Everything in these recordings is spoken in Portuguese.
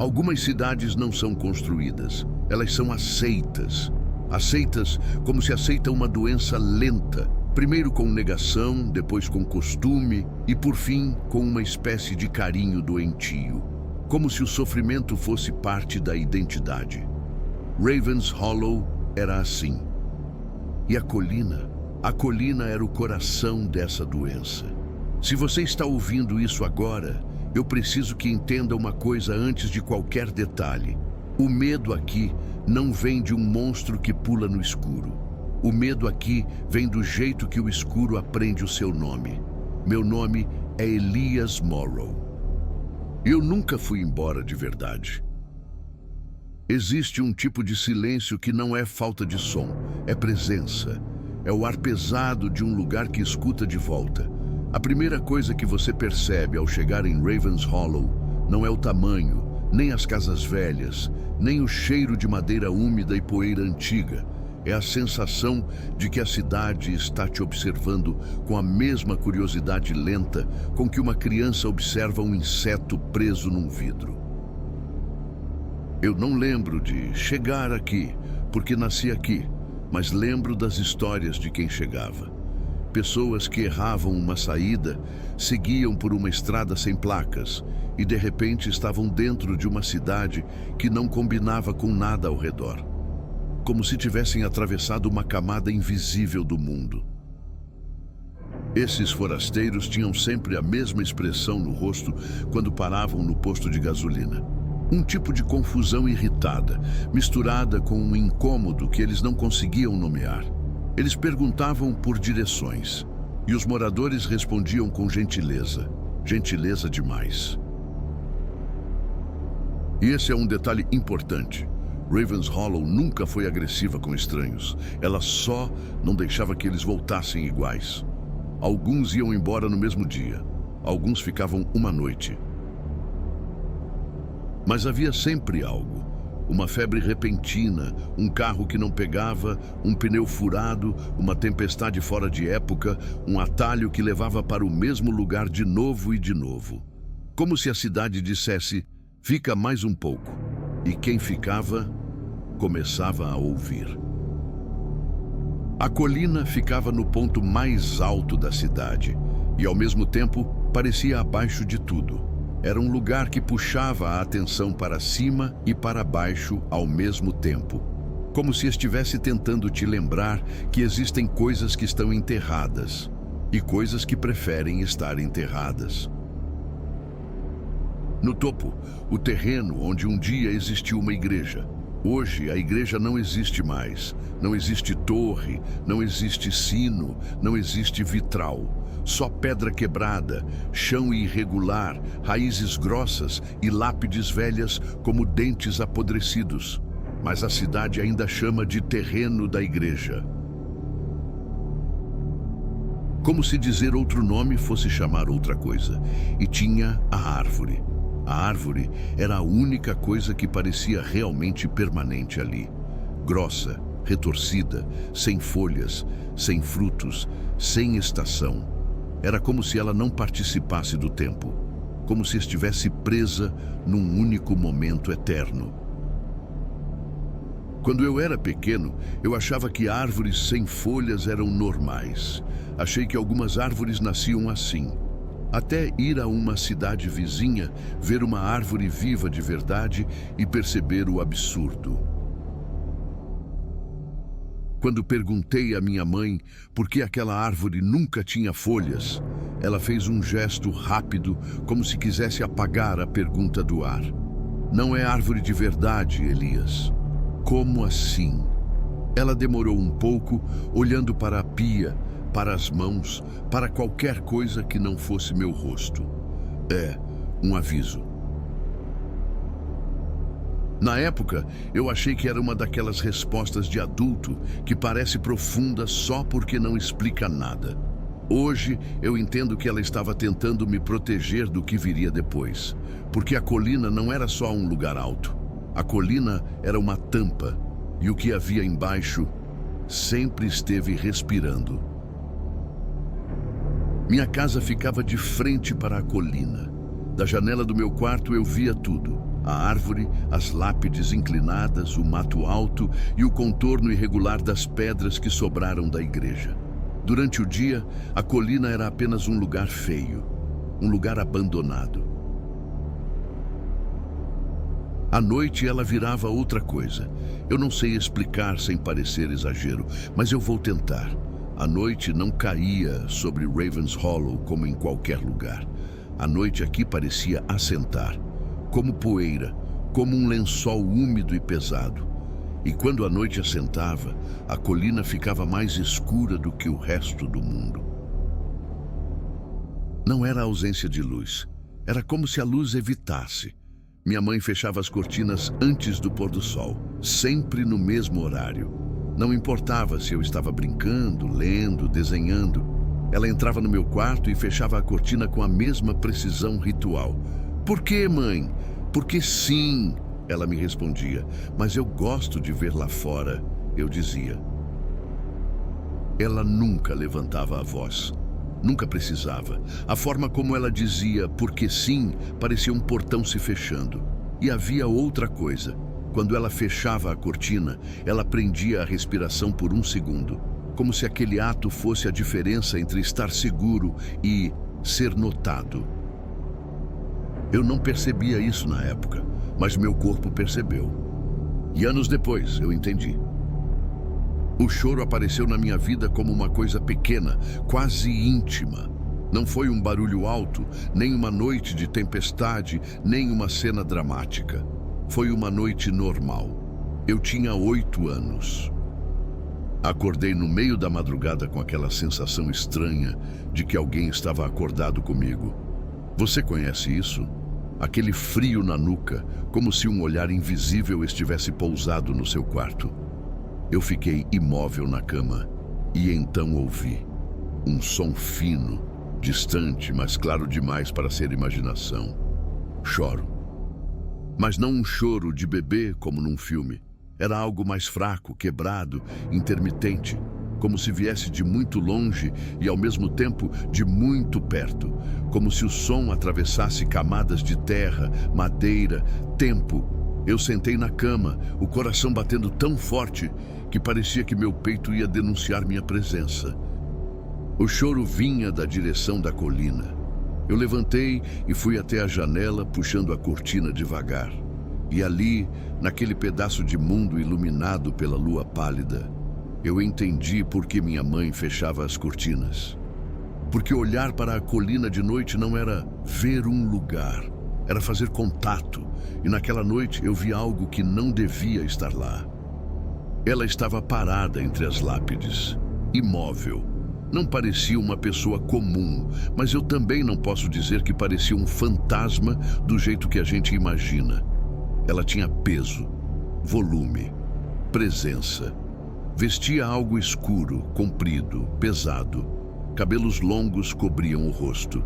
Algumas cidades não são construídas, elas são aceitas. Aceitas como se aceita uma doença lenta, primeiro com negação, depois com costume e, por fim, com uma espécie de carinho doentio, como se o sofrimento fosse parte da identidade. Ravens Hollow era assim. E a colina era o coração dessa doença. Se você está ouvindo isso agora, eu preciso que entenda uma coisa antes de qualquer detalhe. O medo aqui não vem de um monstro que pula no escuro. O medo aqui vem do jeito que o escuro aprende o seu nome. Meu nome é Elias Morrow. Eu nunca fui embora de verdade. Existe um tipo de silêncio que não é falta de som, é presença. É o ar pesado de um lugar que escuta de volta. A primeira coisa que você percebe ao chegar em Ravens Hollow não é o tamanho, nem as casas velhas, nem o cheiro de madeira úmida e poeira antiga. É a sensação de que a cidade está te observando com a mesma curiosidade lenta com que uma criança observa um inseto preso num vidro. Eu não lembro de chegar aqui, porque nasci aqui, mas lembro das histórias de quem chegava. Pessoas que erravam uma saída, seguiam por uma estrada sem placas e de repente estavam dentro de uma cidade que não combinava com nada ao redor. Como se tivessem atravessado uma camada invisível do mundo. Esses forasteiros tinham sempre a mesma expressão no rosto quando paravam no posto de gasolina. Um tipo de confusão irritada, misturada com um incômodo que eles não conseguiam nomear. Eles perguntavam por direções, e os moradores respondiam com gentileza. Gentileza demais. E esse é um detalhe importante. Ravens Hollow nunca foi agressiva com estranhos. Ela só não deixava que eles voltassem iguais. Alguns iam embora no mesmo dia. Alguns ficavam uma noite. Mas havia sempre algo. Uma febre repentina, um carro que não pegava, um pneu furado, uma tempestade fora de época, um atalho que levava para o mesmo lugar de novo e de novo. Como se a cidade dissesse, fica mais um pouco. E quem ficava, começava a ouvir. A colina ficava no ponto mais alto da cidade e, ao mesmo tempo, parecia abaixo de tudo. Era um lugar que puxava a atenção para cima e para baixo ao mesmo tempo, como se estivesse tentando te lembrar que existem coisas que estão enterradas e coisas que preferem estar enterradas. No topo, o terreno onde um dia existiu uma igreja. Hoje, a igreja não existe mais. Não existe torre, não existe sino, não existe vitral. Só pedra quebrada, chão irregular, raízes grossas e lápides velhas como dentes apodrecidos. Mas a cidade ainda chama de terreno da igreja. Como se dizer outro nome fosse chamar outra coisa. E tinha a árvore. A árvore era a única coisa que parecia realmente permanente ali. Grossa, retorcida, sem folhas, sem frutos, sem estação. Era como se ela não participasse do tempo, como se estivesse presa num único momento eterno. Quando eu era pequeno, eu achava que árvores sem folhas eram normais. Achei que algumas árvores nasciam assim. Até ir a uma cidade vizinha, ver uma árvore viva de verdade e perceber o absurdo. Quando perguntei à minha mãe por que aquela árvore nunca tinha folhas, ela fez um gesto rápido, como se quisesse apagar a pergunta do ar. Não é árvore de verdade, Elias. Como assim? Ela demorou um pouco, olhando para a pia, para as mãos, para qualquer coisa que não fosse meu rosto. É um aviso. Na época, eu achei que era uma daquelas respostas de adulto que parece profunda só porque não explica nada. Hoje, eu entendo que ela estava tentando me proteger do que viria depois, porque a colina não era só um lugar alto. A colina era uma tampa, e o que havia embaixo sempre esteve respirando. Minha casa ficava de frente para a colina. Da janela do meu quarto eu via tudo. A árvore, as lápides inclinadas, o mato alto e o contorno irregular das pedras que sobraram da igreja. Durante o dia, a colina era apenas um lugar feio, um lugar abandonado. À noite, ela virava outra coisa. Eu não sei explicar sem parecer exagero, mas eu vou tentar. A noite não caía sobre Ravens Hollow como em qualquer lugar. A noite aqui parecia assentar, como poeira, como um lençol úmido e pesado. E quando a noite assentava, a colina ficava mais escura do que o resto do mundo. Não era a ausência de luz. Era como se a luz evitasse. Minha mãe fechava as cortinas antes do pôr do sol, sempre no mesmo horário. Não importava se eu estava brincando, lendo, desenhando. Ela entrava no meu quarto e fechava a cortina com a mesma precisão ritual. "Por quê, mãe?" "Porque sim", ela me respondia. "Mas eu gosto de ver lá fora", eu dizia. Ela nunca levantava a voz. Nunca precisava. A forma como ela dizia "porque sim" parecia um portão se fechando. E havia outra coisa. Quando ela fechava a cortina, ela prendia a respiração por um segundo, como se aquele ato fosse a diferença entre estar seguro e ser notado. Eu não percebia isso na época, mas meu corpo percebeu. E anos depois, eu entendi. O choro apareceu na minha vida como uma coisa pequena, quase íntima. Não foi um barulho alto, nem uma noite de tempestade, nem uma cena dramática. Foi uma noite normal. Eu tinha 8 anos. Acordei no meio da madrugada com aquela sensação estranha de que alguém estava acordado comigo. Você conhece isso? Aquele frio na nuca, como se um olhar invisível estivesse pousado no seu quarto. Eu fiquei imóvel na cama e então ouvi um som fino, distante, mas claro demais para ser imaginação. Choro. Mas não um choro de bebê como num filme. Era algo mais fraco, quebrado, intermitente, como se viesse de muito longe e ao mesmo tempo de muito perto, como se o som atravessasse camadas de terra, madeira, tempo. Eu sentei na cama, o coração batendo tão forte que parecia que meu peito ia denunciar minha presença. O choro vinha da direção da colina. Eu levantei e fui até a janela, puxando a cortina devagar. E ali, naquele pedaço de mundo iluminado pela lua pálida, eu entendi por que minha mãe fechava as cortinas. Porque olhar para a colina de noite não era ver um lugar, era fazer contato. E naquela noite eu vi algo que não devia estar lá. Ela estava parada entre as lápides, imóvel. Não parecia uma pessoa comum, mas eu também não posso dizer que parecia um fantasma do jeito que a gente imagina. Ela tinha peso, volume, presença. Vestia algo escuro, comprido, pesado. Cabelos longos cobriam o rosto.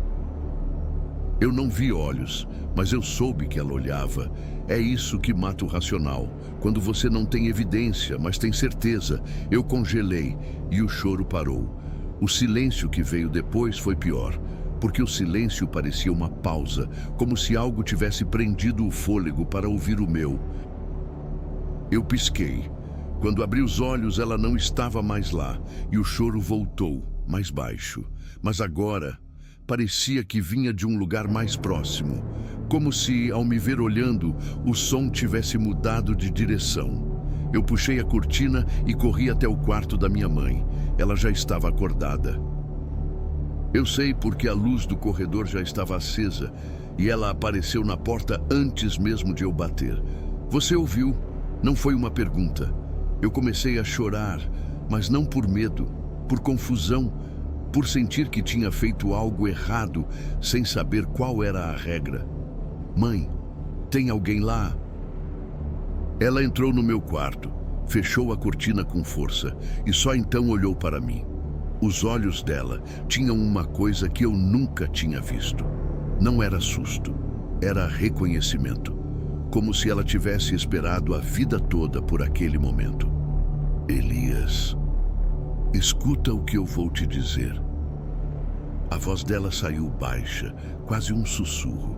Eu não vi olhos, mas eu soube que ela olhava. É isso que mata o racional. Quando você não tem evidência, mas tem certeza. Eu congelei e o choro parou. O silêncio que veio depois foi pior, porque o silêncio parecia uma pausa, como se algo tivesse prendido o fôlego para ouvir o meu. Eu pisquei. Quando abri os olhos, ela não estava mais lá, e o choro voltou, mais baixo. Mas agora parecia que vinha de um lugar mais próximo, como se, ao me ver olhando, o som tivesse mudado de direção. Eu puxei a cortina e corri até o quarto da minha mãe. Ela já estava acordada. Eu sei porque a luz do corredor já estava acesa e ela apareceu na porta antes mesmo de eu bater. Você ouviu? Não foi uma pergunta. Eu comecei a chorar, mas não por medo, por confusão, por sentir que tinha feito algo errado sem saber qual era a regra. Mãe, tem alguém lá? Ela entrou no meu quarto, fechou a cortina com força e só então olhou para mim. Os olhos dela tinham uma coisa que eu nunca tinha visto. Não era susto, era reconhecimento, como se ela tivesse esperado a vida toda por aquele momento. Elias, escuta o que eu vou te dizer. A voz dela saiu baixa, quase um sussurro.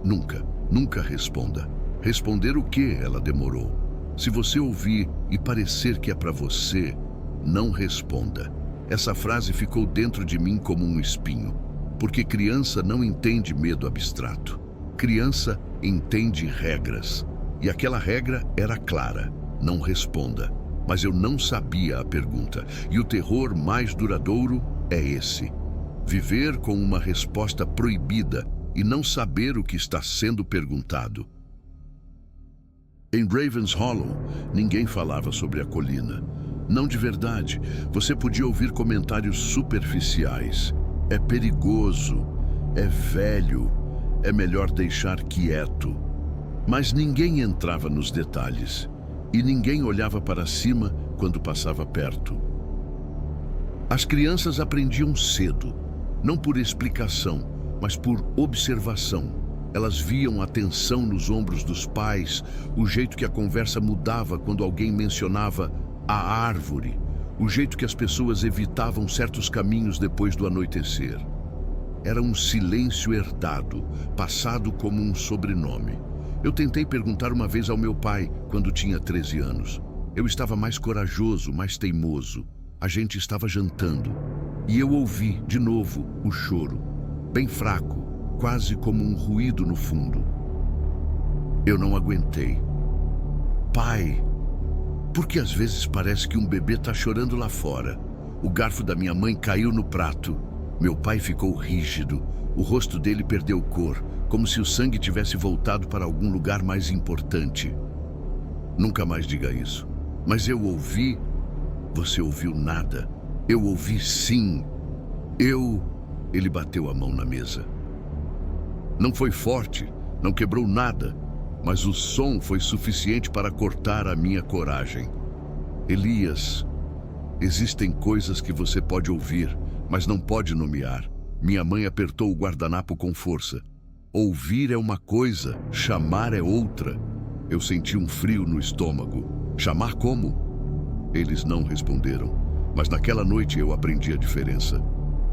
Nunca, Nunca responda. Responder o quê? Ela demorou. Se você ouvir e parecer que é para você, não responda. Essa frase ficou dentro de mim como um espinho, porque criança não entende medo abstrato. Criança entende regras. E aquela regra era clara: não responda. Mas eu não sabia a pergunta. E o terror mais duradouro é esse: viver com uma resposta proibida e não saber o que está sendo perguntado. Em Ravens Hollow, ninguém falava sobre a colina. Não de verdade. Você podia ouvir comentários superficiais. É perigoso, é velho, é melhor deixar quieto. Mas ninguém entrava nos detalhes. E ninguém olhava para cima quando passava perto. As crianças aprendiam cedo, não por explicação, mas por observação. Elas viam a tensão nos ombros dos pais, o jeito que a conversa mudava quando alguém mencionava a árvore, o jeito que as pessoas evitavam certos caminhos depois do anoitecer. Era um silêncio herdado, passado como um sobrenome. Eu tentei perguntar uma vez ao meu pai, quando tinha 13 anos. Eu estava mais corajoso, mais teimoso. A gente estava jantando. E eu ouvi, de novo, o choro. Bem fraco, quase como um ruído no fundo. Eu não aguentei. Pai, porque às vezes parece que um bebê está chorando lá fora. O garfo da minha mãe caiu no prato. Meu pai ficou rígido. O rosto dele perdeu cor, como se o sangue tivesse voltado para algum lugar mais importante. Nunca mais diga isso. Mas eu ouvi. Você ouviu nada. Eu ouvi sim. Ele bateu a mão na mesa. Não foi forte, não quebrou nada, mas o som foi suficiente para cortar a minha coragem. Elias, existem coisas que você pode ouvir, mas não pode nomear. Minha mãe apertou o guardanapo com força. Ouvir é uma coisa, chamar é outra. Eu senti um frio no estômago. Chamar como? Eles não responderam, mas naquela noite eu aprendi a diferença.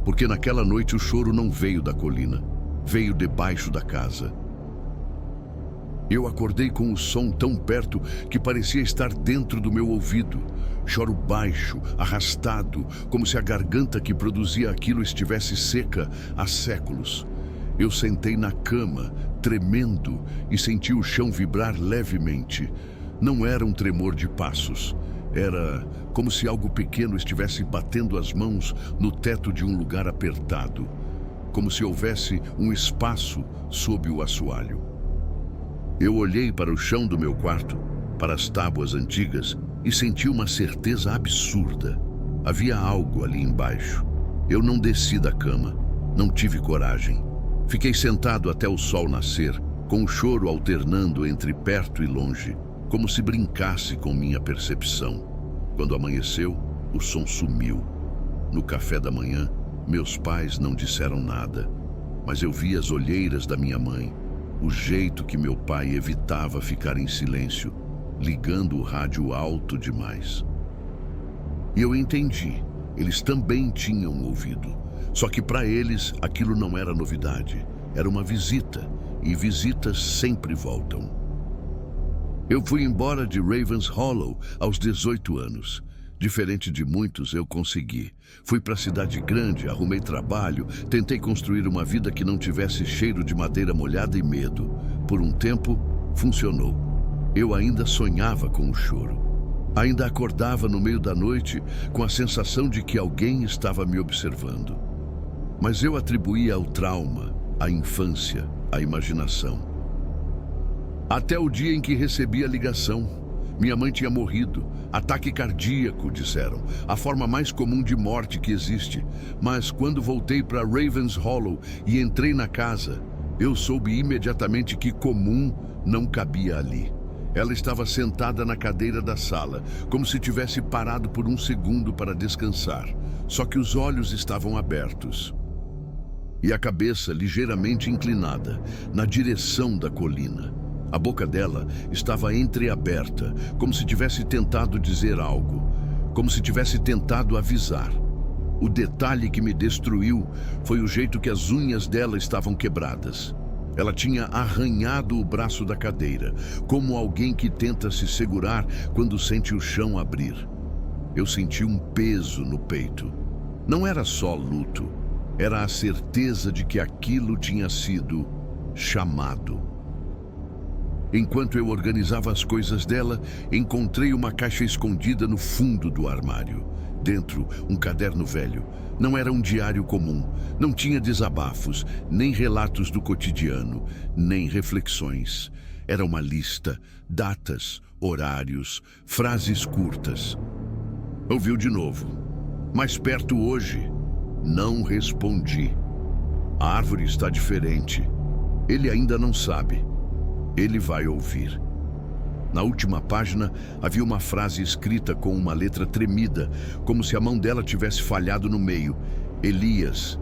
Porque naquela noite o choro não veio da colina, veio debaixo da casa. Eu acordei com o som tão perto que parecia estar dentro do meu ouvido. Choro baixo, arrastado, como se a garganta que produzia aquilo estivesse seca há séculos. Eu sentei na cama, tremendo, e senti o chão vibrar levemente. Não era um tremor de passos. Era como se algo pequeno estivesse batendo as mãos no teto de um lugar apertado. Como se houvesse um espaço sob o assoalho. Eu olhei para o chão do meu quarto, para as tábuas antigas, e senti uma certeza absurda. Havia algo ali embaixo. Eu não desci da cama, não tive coragem. Fiquei sentado até o sol nascer, com o choro alternando entre perto e longe, como se brincasse com minha percepção. Quando amanheceu, o som sumiu. No café da manhã, meus pais não disseram nada, mas eu vi as olheiras da minha mãe, o jeito que meu pai evitava ficar em silêncio, ligando o rádio alto demais. E eu entendi, eles também tinham ouvido. Só que para eles aquilo não era novidade, era uma visita, e visitas sempre voltam. Eu fui embora de Ravens Hollow aos 18 anos. Diferente de muitos, eu consegui. Fui para a cidade grande, arrumei trabalho, tentei construir uma vida que não tivesse cheiro de madeira molhada e medo. Por um tempo, funcionou. Eu ainda sonhava com o choro. Ainda acordava no meio da noite com a sensação de que alguém estava me observando. Mas eu atribuía ao trauma, à infância, à imaginação. Até o dia em que recebi a ligação. Minha mãe tinha morrido. Ataque cardíaco, disseram. A forma mais comum de morte que existe. Mas quando voltei para Ravens Hollow e entrei na casa, eu soube imediatamente que comum não cabia ali. Ela estava sentada na cadeira da sala, como se tivesse parado por um segundo para descansar. Só que os olhos estavam abertos. E a cabeça ligeiramente inclinada, na direção da colina. A boca dela estava entreaberta, como se tivesse tentado dizer algo, como se tivesse tentado avisar. O detalhe que me destruiu foi o jeito que as unhas dela estavam quebradas. Ela tinha arranhado o braço da cadeira, como alguém que tenta se segurar quando sente o chão abrir. Eu senti um peso no peito. Não era só luto, era a certeza de que aquilo tinha sido chamado. Enquanto eu organizava as coisas dela, encontrei uma caixa escondida no fundo do armário. Dentro, um caderno velho. Não era um diário comum. Não tinha desabafos, nem relatos do cotidiano, nem reflexões. Era uma lista, datas, horários, frases curtas. Ouviu de novo. Mais perto hoje. Não respondi. A árvore está diferente. Ele ainda não sabe. Ele vai ouvir. Na última página, havia uma frase escrita com uma letra tremida, como se a mão dela tivesse falhado no meio. Elias,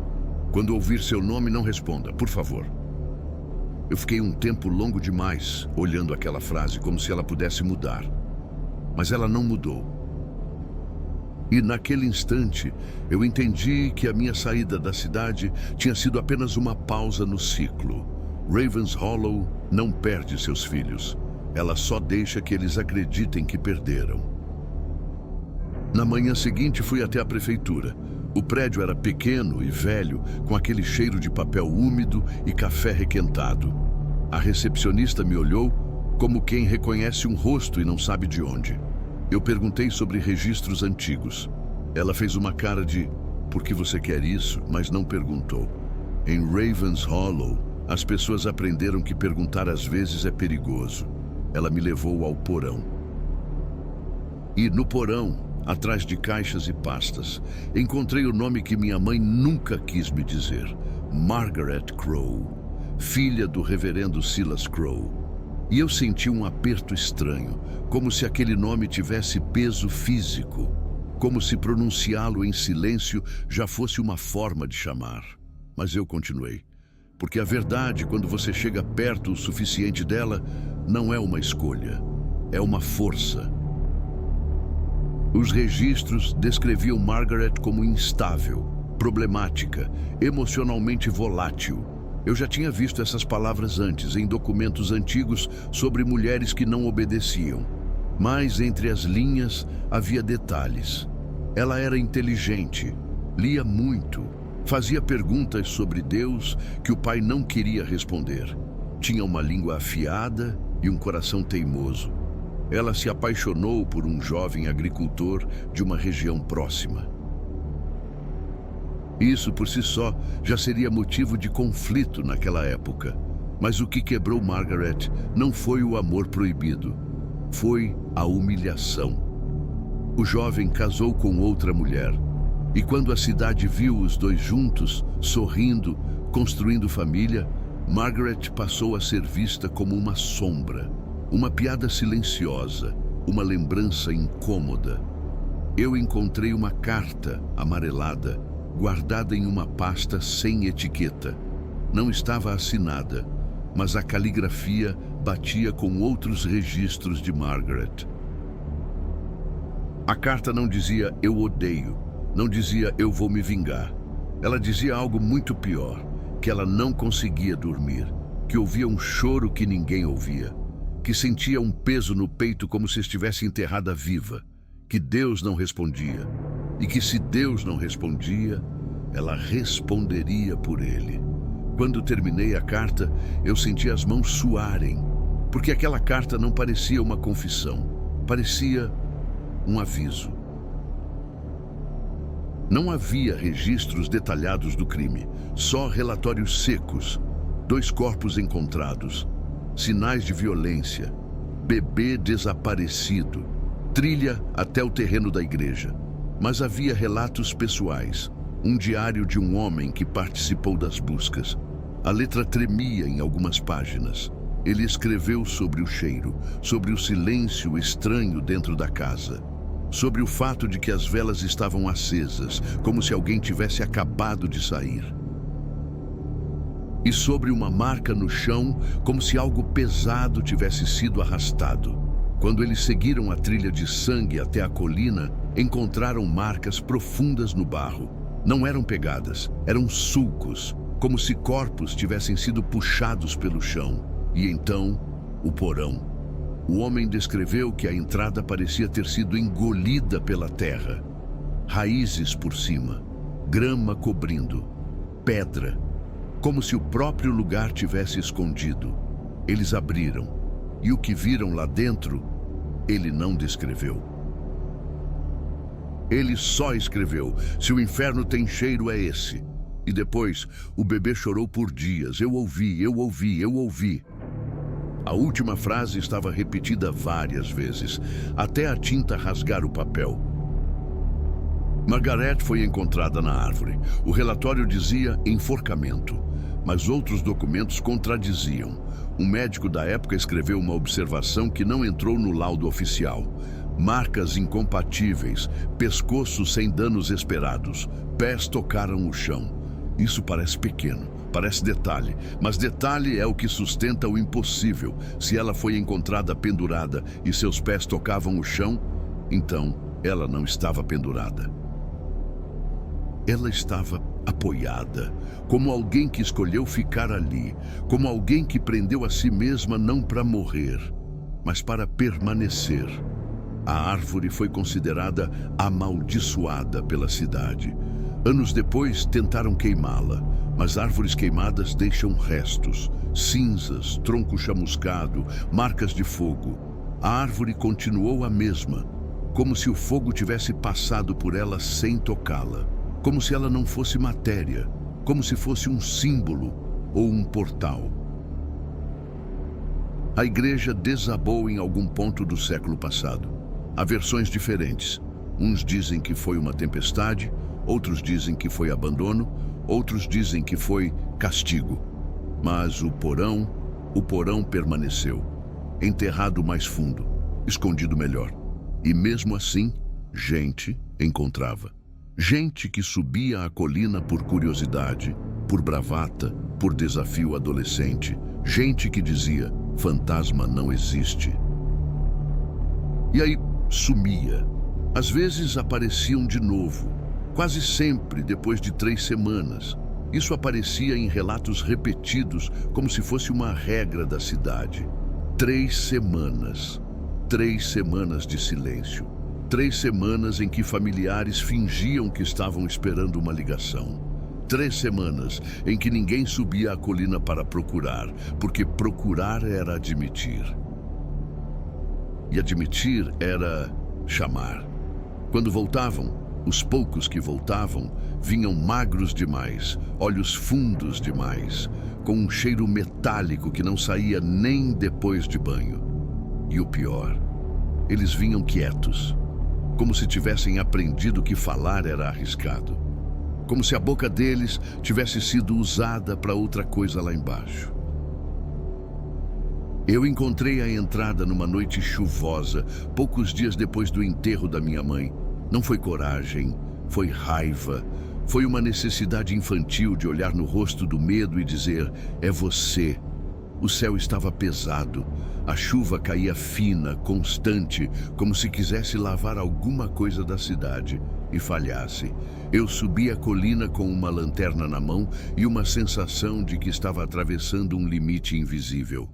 quando ouvir seu nome, não responda, por favor. Eu fiquei um tempo longo demais olhando aquela frase, como se ela pudesse mudar. Mas ela não mudou. E naquele instante, eu entendi que a minha saída da cidade tinha sido apenas uma pausa no ciclo. Ravens Hollow não perde seus filhos. Ela só deixa que eles acreditem que perderam. Na manhã seguinte, fui até a prefeitura. O prédio era pequeno e velho, com aquele cheiro de papel úmido e café requentado. A recepcionista me olhou como quem reconhece um rosto e não sabe de onde. Eu perguntei sobre registros antigos. Ela fez uma cara de "por que você quer isso?", mas não perguntou. Em Ravens Hollow, as pessoas aprenderam que perguntar às vezes é perigoso. Ela me levou ao porão. E no porão, atrás de caixas e pastas, encontrei o nome que minha mãe nunca quis me dizer: Margaret Crowe, filha do reverendo Silas Crowe. E eu senti um aperto estranho, como se aquele nome tivesse peso físico, como se pronunciá-lo em silêncio já fosse uma forma de chamar. Mas eu continuei. Porque a verdade, quando você chega perto o suficiente dela, não é uma escolha, é uma força. Os registros descreviam Margaret como instável, problemática, emocionalmente volátil. Eu já tinha visto essas palavras antes, em documentos antigos sobre mulheres que não obedeciam. Mas entre as linhas havia detalhes. Ela era inteligente, lia muito, fazia perguntas sobre Deus que o pai não queria responder. Tinha uma língua afiada e um coração teimoso. Ela se apaixonou por um jovem agricultor de uma região próxima. Isso por si só já seria motivo de conflito naquela época. Mas o que quebrou Margaret não foi o amor proibido, foi a humilhação. O jovem casou com outra mulher. E quando a cidade viu os dois juntos, sorrindo, construindo família, Margaret passou a ser vista como uma sombra, uma piada silenciosa, uma lembrança incômoda. Eu encontrei uma carta amarelada, guardada em uma pasta sem etiqueta. Não estava assinada, mas a caligrafia batia com outros registros de Margaret. A carta não dizia "eu odeio", não dizia "eu vou me vingar". Ela dizia algo muito pior, que ela não conseguia dormir, que ouvia um choro que ninguém ouvia, que sentia um peso no peito como se estivesse enterrada viva, que Deus não respondia, e que se Deus não respondia, ela responderia por ele. Quando terminei a carta, eu senti as mãos suarem, porque aquela carta não parecia uma confissão, parecia um aviso. Não havia registros detalhados do crime, só relatórios secos, 2 corpos encontrados, sinais de violência, bebê desaparecido, trilha até o terreno da igreja. Mas havia relatos pessoais, um diário de um homem que participou das buscas. A letra tremia em algumas páginas. Ele escreveu sobre o cheiro, sobre o silêncio estranho dentro da casa, sobre o fato de que as velas estavam acesas, como se alguém tivesse acabado de sair. E sobre uma marca no chão, como se algo pesado tivesse sido arrastado. Quando eles seguiram a trilha de sangue até a colina, encontraram marcas profundas no barro. Não eram pegadas, eram sulcos, como se corpos tivessem sido puxados pelo chão. E então, o porão. O homem descreveu que a entrada parecia ter sido engolida pela terra. Raízes por cima, grama cobrindo, pedra, como se o próprio lugar tivesse escondido. Eles abriram, e o que viram lá dentro, ele não descreveu. Ele só escreveu: se o inferno tem cheiro, é esse. E depois, o bebê chorou por dias. Eu ouvi, eu ouvi, eu ouvi. A última frase estava repetida várias vezes, até a tinta rasgar o papel. Margaret foi encontrada na árvore. O relatório dizia enforcamento, mas outros documentos contradiziam. Um médico da época escreveu uma observação que não entrou no laudo oficial. Marcas incompatíveis, pescoço sem danos esperados, pés tocaram o chão. Isso parece pequeno, parece detalhe, mas detalhe é o que sustenta o impossível. Se ela foi encontrada pendurada e seus pés tocavam o chão, então ela não estava pendurada. Ela estava apoiada, como alguém que escolheu ficar ali, como alguém que prendeu a si mesma não para morrer, mas para permanecer. A árvore foi considerada amaldiçoada pela cidade. Anos depois, tentaram queimá-la, mas árvores queimadas deixam restos, cinzas, tronco chamuscado, marcas de fogo. A árvore continuou a mesma, como se o fogo tivesse passado por ela sem tocá-la, como se ela não fosse matéria, como se fosse um símbolo ou um portal. A igreja desabou em algum ponto do século passado. Há versões diferentes. Uns dizem que foi uma tempestade, outros dizem que foi abandono, outros dizem que foi castigo. Mas o porão permaneceu, enterrado mais fundo, escondido melhor. E mesmo assim, gente encontrava. Gente que subia a colina por curiosidade, por bravata, por desafio adolescente. Gente que dizia: fantasma não existe. E aí sumia. Às vezes apareciam de novo, quase sempre depois de 3 semanas. Isso aparecia em relatos repetidos, como se fosse uma regra da cidade. 3 semanas. 3 semanas de silêncio. 3 semanas em que familiares fingiam que estavam esperando uma ligação. 3 semanas em que ninguém subia a colina para procurar, porque procurar era admitir. E admitir era chamar. Quando voltavam, os poucos que voltavam vinham magros demais, olhos fundos demais, com um cheiro metálico que não saía nem depois de banho. E o pior, eles vinham quietos, como se tivessem aprendido que falar era arriscado, como se a boca deles tivesse sido usada para outra coisa lá embaixo. Eu encontrei a entrada numa noite chuvosa, poucos dias depois do enterro da minha mãe. Não foi coragem, foi raiva, foi uma necessidade infantil de olhar no rosto do medo e dizer: é você. O céu estava pesado, a chuva caía fina, constante, como se quisesse lavar alguma coisa da cidade e falhasse. Eu subi a colina com uma lanterna na mão e uma sensação de que estava atravessando um limite invisível.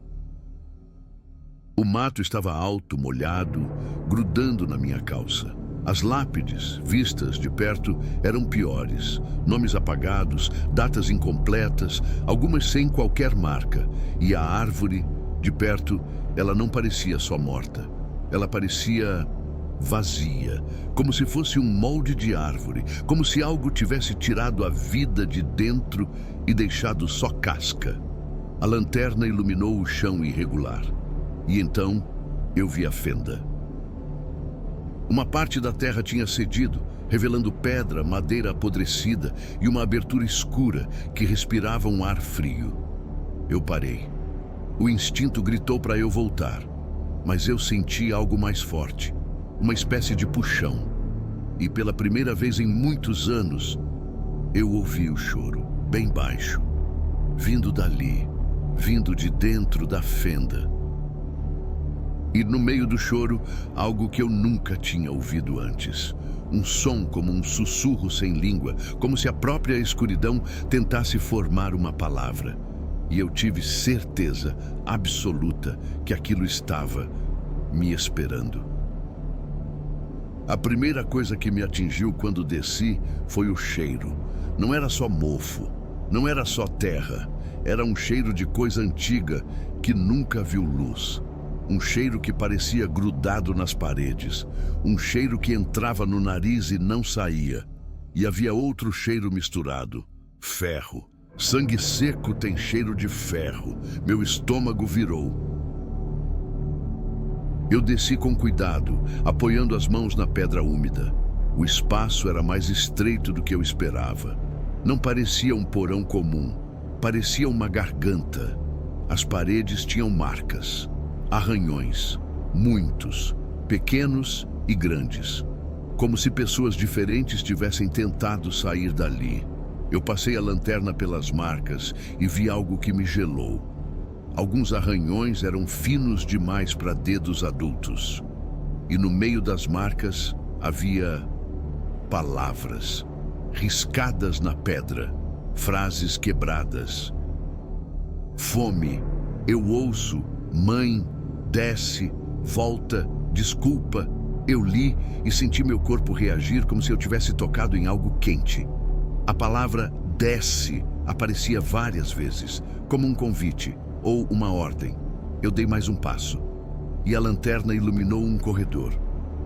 O mato estava alto, molhado, grudando na minha calça. As lápides, vistas de perto, eram piores. Nomes apagados, datas incompletas, algumas sem qualquer marca. E a árvore, de perto, ela não parecia só morta. Ela parecia vazia, como se fosse um molde de árvore, como se algo tivesse tirado a vida de dentro e deixado só casca. A lanterna iluminou o chão irregular. E então, eu vi a fenda. Uma parte da terra tinha cedido, revelando pedra, madeira apodrecida e uma abertura escura que respirava um ar frio. Eu parei. O instinto gritou para eu voltar, mas eu senti algo mais forte, uma espécie de puxão. E pela primeira vez em muitos anos, eu ouvi o choro, bem baixo, vindo dali, vindo de dentro da fenda. E no meio do choro, algo que eu nunca tinha ouvido antes. Um som como um sussurro sem língua, como se a própria escuridão tentasse formar uma palavra. E eu tive certeza absoluta que aquilo estava me esperando. A primeira coisa que me atingiu quando desci foi o cheiro. Não era só mofo, não era só terra, era um cheiro de coisa antiga que nunca viu luz. Um cheiro que parecia grudado nas paredes, um cheiro que entrava no nariz e não saía. E havia outro cheiro misturado, ferro. Sangue seco tem cheiro de ferro. Meu estômago virou. Eu desci com cuidado, apoiando as mãos na pedra úmida. O espaço era mais estreito do que eu esperava. Não parecia um porão comum, parecia uma garganta. As paredes tinham marcas, arranhões, muitos, pequenos e grandes, como se pessoas diferentes tivessem tentado sair dali. Eu passei a lanterna pelas marcas e vi algo que me gelou. Alguns arranhões eram finos demais para dedos adultos. E no meio das marcas havia palavras, riscadas na pedra, frases quebradas. Fome, eu ouço, mãe, desce, volta, desculpa. Eu li e senti meu corpo reagir como se eu tivesse tocado em algo quente. A palavra desce aparecia várias vezes, como um convite ou uma ordem. Eu dei mais um passo e a lanterna iluminou um corredor.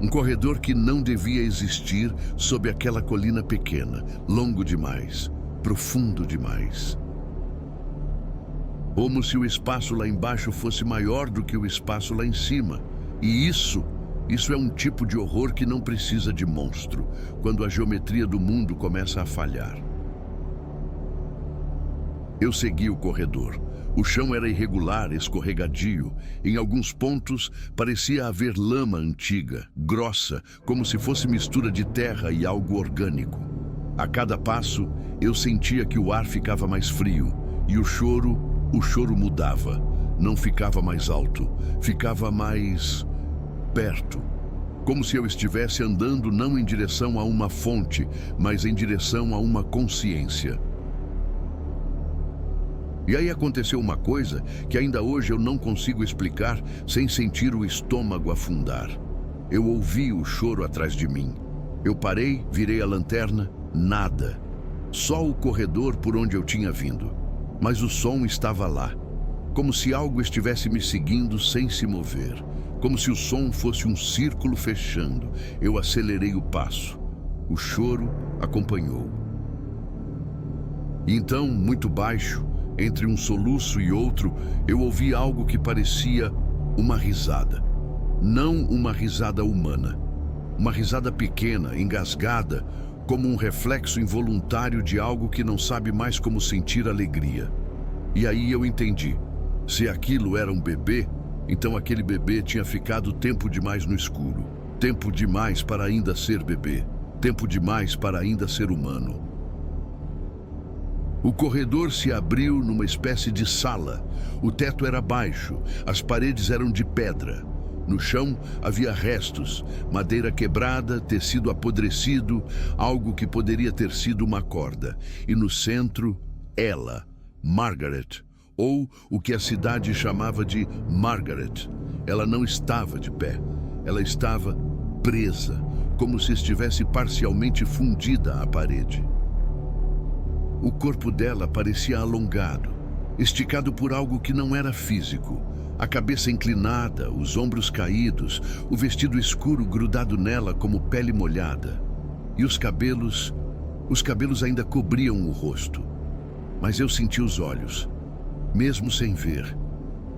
Um corredor que não devia existir sob aquela colina pequena, longo demais, profundo demais. Como se o espaço lá embaixo fosse maior do que o espaço lá em cima. E isso é um tipo de horror que não precisa de monstro, quando a geometria do mundo começa a falhar. Eu segui o corredor. O chão era irregular, escorregadio. Em alguns pontos, parecia haver lama antiga, grossa, como se fosse mistura de terra e algo orgânico. A cada passo, eu sentia que o ar ficava mais frio, e o choro mudava. Não ficava mais alto, ficava mais perto. Como se eu estivesse andando não em direção a uma fonte, mas em direção a uma consciência. E aí aconteceu uma coisa que ainda hoje eu não consigo explicar sem sentir o estômago afundar. Eu ouvi o choro atrás de mim. Eu parei, virei a lanterna, nada. Só o corredor por onde eu tinha vindo. Mas o som estava lá, como se algo estivesse me seguindo sem se mover. Como se o som fosse um círculo fechando. Eu acelerei o passo. O choro acompanhou. E então, muito baixo, entre um soluço e outro, eu ouvi algo que parecia uma risada. Não uma risada humana. Uma risada pequena, engasgada, como um reflexo involuntário de algo que não sabe mais como sentir alegria. E aí eu entendi. Se aquilo era um bebê, então aquele bebê tinha ficado tempo demais no escuro. Tempo demais para ainda ser bebê. Tempo demais para ainda ser humano. O corredor se abriu numa espécie de sala. O teto era baixo, as paredes eram de pedra. No chão havia restos, madeira quebrada, tecido apodrecido, algo que poderia ter sido uma corda. E no centro, ela, Margaret, ou o que a cidade chamava de Margaret. Ela não estava de pé, ela estava presa, como se estivesse parcialmente fundida à parede. O corpo dela parecia alongado, esticado por algo que não era físico. A cabeça inclinada, os ombros caídos, o vestido escuro grudado nela como pele molhada. E os cabelos ainda cobriam o rosto. Mas eu senti os olhos, mesmo sem ver.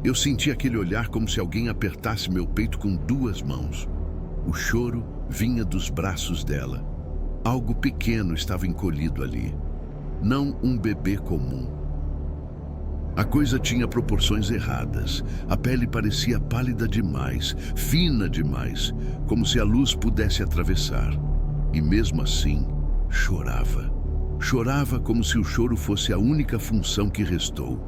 Eu senti aquele olhar como se alguém apertasse meu peito com duas mãos. O choro vinha dos braços dela. Algo pequeno estava encolhido ali. Não um bebê comum. A coisa tinha proporções erradas. A pele parecia pálida demais, fina demais, como se a luz pudesse atravessar. E mesmo assim, chorava. Chorava como se o choro fosse a única função que restou.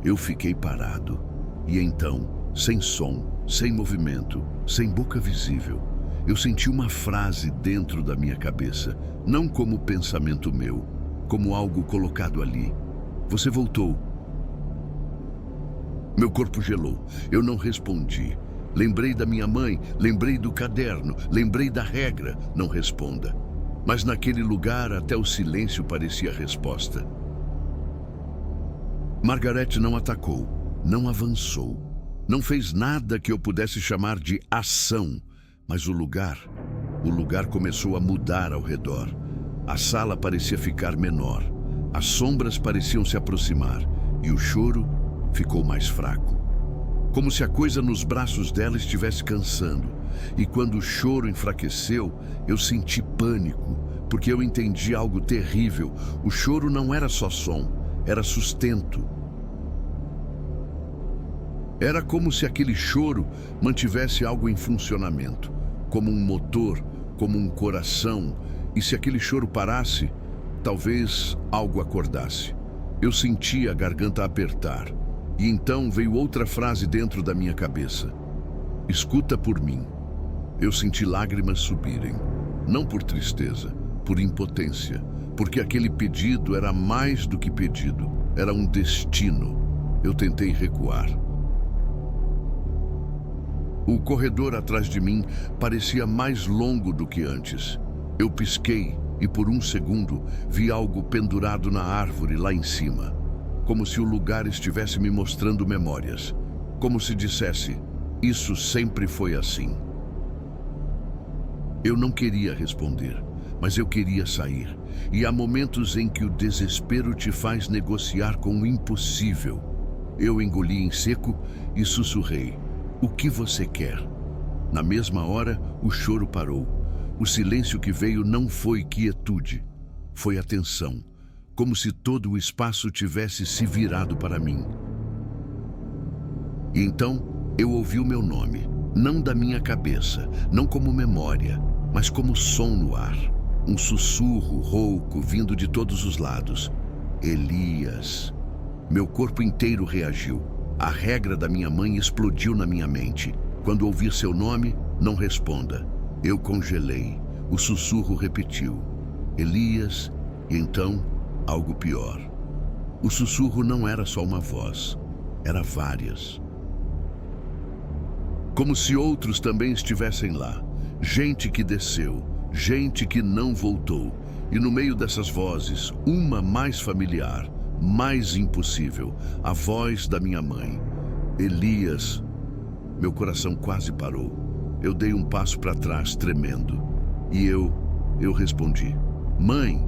Eu fiquei parado. E então, sem som, sem movimento, sem boca visível. Eu senti uma frase dentro da minha cabeça, não como pensamento meu, como algo colocado ali. Você voltou. Meu corpo gelou. Eu não respondi. Lembrei da minha mãe, lembrei do caderno, lembrei da regra, não responda. Mas naquele lugar até o silêncio parecia a resposta. Margaret não atacou, não avançou, não fez nada que eu pudesse chamar de ação, mas o lugar começou a mudar ao redor. A sala parecia ficar menor, as sombras pareciam se aproximar e o choro ficou mais fraco. Como se a coisa nos braços dela estivesse cansando. E quando o choro enfraqueceu, eu senti pânico, porque eu entendi algo terrível. O choro não era só som, era sustento. Era como se aquele choro mantivesse algo em funcionamento, como um motor, como um coração, e se aquele choro parasse, talvez algo acordasse. Eu senti a garganta apertar, e então veio outra frase dentro da minha cabeça. Escuta por mim. Eu senti lágrimas subirem, não por tristeza, por impotência, porque aquele pedido era mais do que pedido, era um destino. Eu tentei recuar. O corredor atrás de mim parecia mais longo do que antes. Eu pisquei e por um segundo vi algo pendurado na árvore lá em cima, como se o lugar estivesse me mostrando memórias, como se dissesse, isso sempre foi assim. Eu não queria responder, mas eu queria sair, e há momentos em que o desespero te faz negociar com o impossível. Eu engoli em seco e sussurrei. O que você quer? Na mesma hora, o choro parou. O silêncio que veio não foi quietude, foi atenção, como se todo o espaço tivesse se virado para mim. E então, eu ouvi o meu nome, não da minha cabeça, não como memória, mas como som no ar. Um sussurro rouco vindo de todos os lados. Elias. Meu corpo inteiro reagiu. A regra da minha mãe explodiu na minha mente. Quando ouvir seu nome, não responda. Eu congelei. O sussurro repetiu. Elias, e então, algo pior. O sussurro não era só uma voz, era várias. Como se outros também estivessem lá. Gente que desceu, gente que não voltou. E no meio dessas vozes, uma mais familiar, mais impossível, a voz da minha mãe. Elias. Meu coração quase parou. Eu dei um passo para trás, tremendo. E eu respondi. Mãe.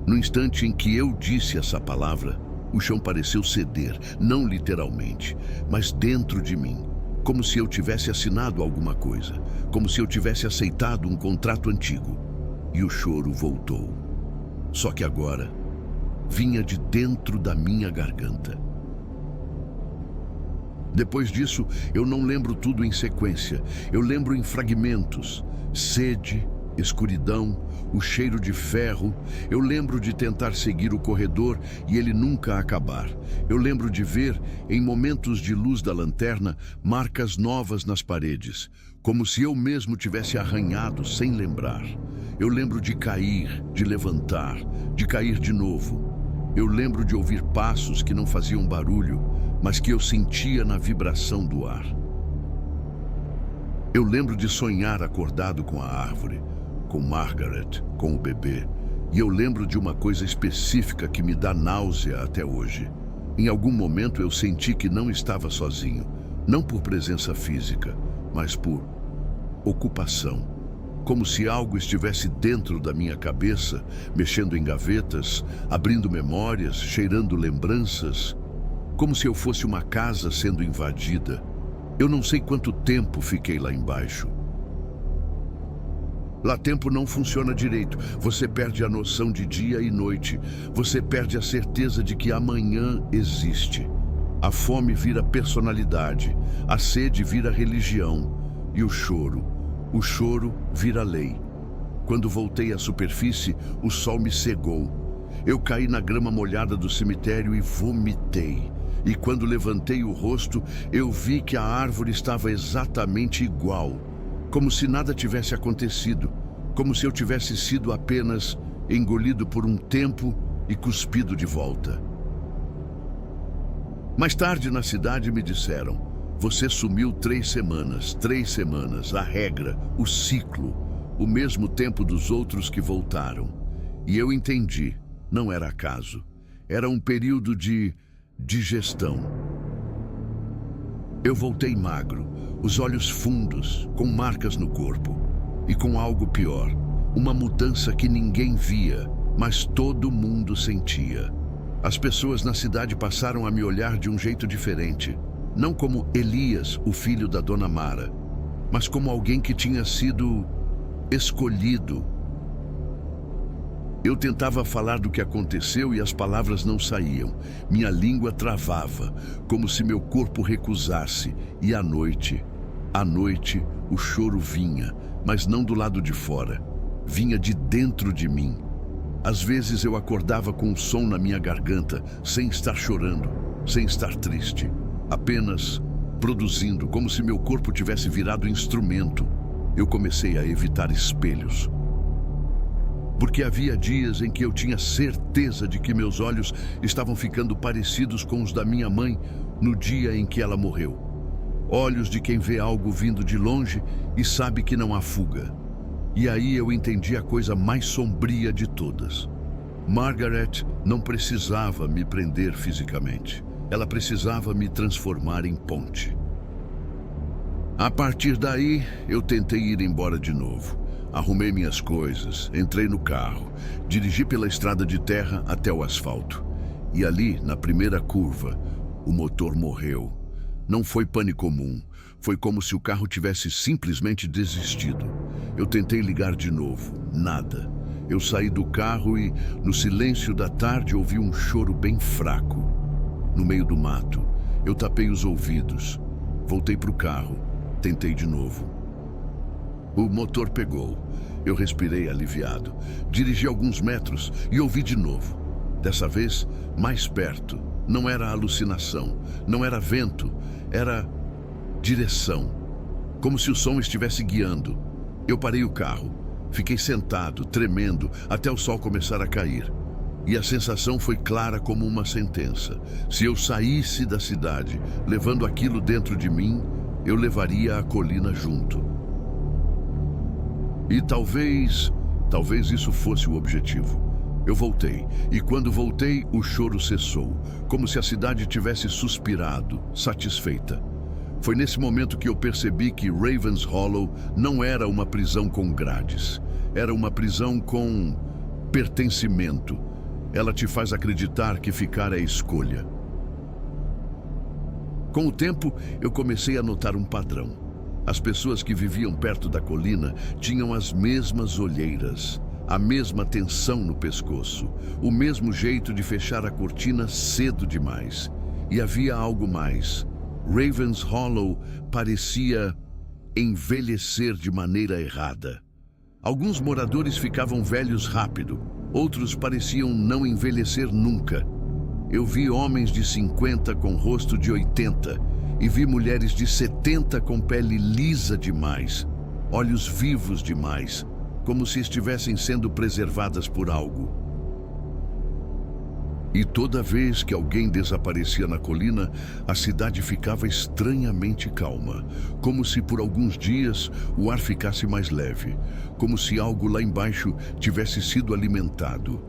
No instante em que eu disse essa palavra, o chão pareceu ceder, não literalmente, mas dentro de mim. Como se eu tivesse assinado alguma coisa, como se eu tivesse aceitado um contrato antigo. E o choro voltou. Só que agora, vinha de dentro da minha garganta. Depois disso, eu não lembro tudo em sequência. Eu lembro em fragmentos. Sede, escuridão, o cheiro de ferro. Eu lembro de tentar seguir o corredor e ele nunca acabar. Eu lembro de ver, em momentos de luz da lanterna, marcas novas nas paredes, como se eu mesmo tivesse arranhado sem lembrar. Eu lembro de cair, de levantar, de cair de novo. Eu lembro de ouvir passos que não faziam barulho, mas que eu sentia na vibração do ar. Eu lembro de sonhar acordado com a árvore, com Margaret, com o bebê. E eu lembro de uma coisa específica que me dá náusea até hoje. Em algum momento eu senti que não estava sozinho, não por presença física, mas por ocupação. Como se algo estivesse dentro da minha cabeça, mexendo em gavetas, abrindo memórias, cheirando lembranças. Como se eu fosse uma casa sendo invadida. Eu não sei quanto tempo fiquei lá embaixo. Lá tempo não funciona direito. Você perde a noção de dia e noite. Você perde a certeza de que amanhã existe. A fome vira personalidade. A sede vira religião. E o choro vira lei. Quando voltei à superfície, o sol me cegou. Eu caí na grama molhada do cemitério e vomitei. e quando levantei o rosto, eu vi que a árvore estava exatamente igual, como se nada tivesse acontecido, como se eu tivesse sido apenas engolido por um tempo e cuspido de volta. Mais tarde na cidade me disseram: você sumiu 3 semanas, 3 semanas, a regra, o ciclo, o mesmo tempo dos outros que voltaram. E eu entendi, não era acaso, era um período de digestão. Eu voltei magro, os olhos fundos, com marcas no corpo, e com algo pior, uma mudança que ninguém via, mas todo mundo sentia. As pessoas na cidade passaram a me olhar de um jeito diferente, não como Elias, o filho da Dona Mara, mas como alguém que tinha sido escolhido. Eu tentava falar do que aconteceu e as palavras não saíam. Minha língua travava, como se meu corpo recusasse. E à noite, o choro vinha, mas não do lado de fora. Vinha de dentro de mim. Às vezes eu acordava com um som na minha garganta, sem estar chorando, sem estar triste, apenas produzindo, como se meu corpo tivesse virado instrumento. Eu comecei a evitar espelhos, porque havia dias em que eu tinha certeza de que meus olhos estavam ficando parecidos com os da minha mãe no dia em que ela morreu. Olhos de quem vê algo vindo de longe e sabe que não há fuga. E aí eu entendi a coisa mais sombria de todas. Margaret não precisava me prender fisicamente. Ela precisava me transformar em ponte. A partir daí, eu tentei ir embora de novo. Arrumei minhas coisas, entrei no carro, dirigi pela estrada de terra até o asfalto. E ali, na primeira curva, o motor morreu. Não foi pane comum, foi como se o carro tivesse simplesmente desistido. Eu tentei ligar de novo, nada. Eu saí do carro e, no silêncio da tarde, ouvi um choro bem fraco. No meio do mato, eu tapei os ouvidos. Voltei para o carro, tentei de novo. O motor pegou. Eu respirei aliviado. Dirigi alguns metros e ouvi de novo. Dessa vez, mais perto. Não era alucinação, não era vento, era direção. Como se o som estivesse guiando. Eu parei o carro. Fiquei sentado, tremendo, até o sol começar a cair. E a sensação foi clara como uma sentença. Se eu saísse da cidade, levando aquilo dentro de mim, eu levaria a colina junto. E talvez isso fosse o objetivo. Eu voltei, e quando voltei, o choro cessou, como se a cidade tivesse suspirado, satisfeita. Foi nesse momento que eu percebi que Ravens Hollow não era uma prisão com grades. Era uma prisão com pertencimento. Ela te faz acreditar que ficar é escolha. Com o tempo, eu comecei a notar um padrão. As pessoas que viviam perto da colina tinham as mesmas olheiras, a mesma tensão no pescoço, o mesmo jeito de fechar a cortina cedo demais. E havia algo mais. Ravens Hollow parecia envelhecer de maneira errada. Alguns moradores ficavam velhos rápido, outros pareciam não envelhecer nunca. Eu vi homens de 50 com rosto de 80 e vi mulheres de 70 com pele lisa demais, olhos vivos demais, como se estivessem sendo preservadas por algo. E toda vez que alguém desaparecia na colina, a cidade ficava estranhamente calma, como se por alguns dias o ar ficasse mais leve, como se algo lá embaixo tivesse sido alimentado.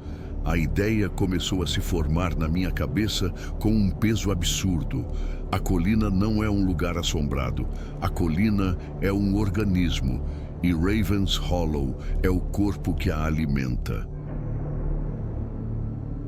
A ideia começou a se formar na minha cabeça com um peso absurdo. A colina não é um lugar assombrado, a colina é um organismo, e Ravens Hollow é o corpo que a alimenta.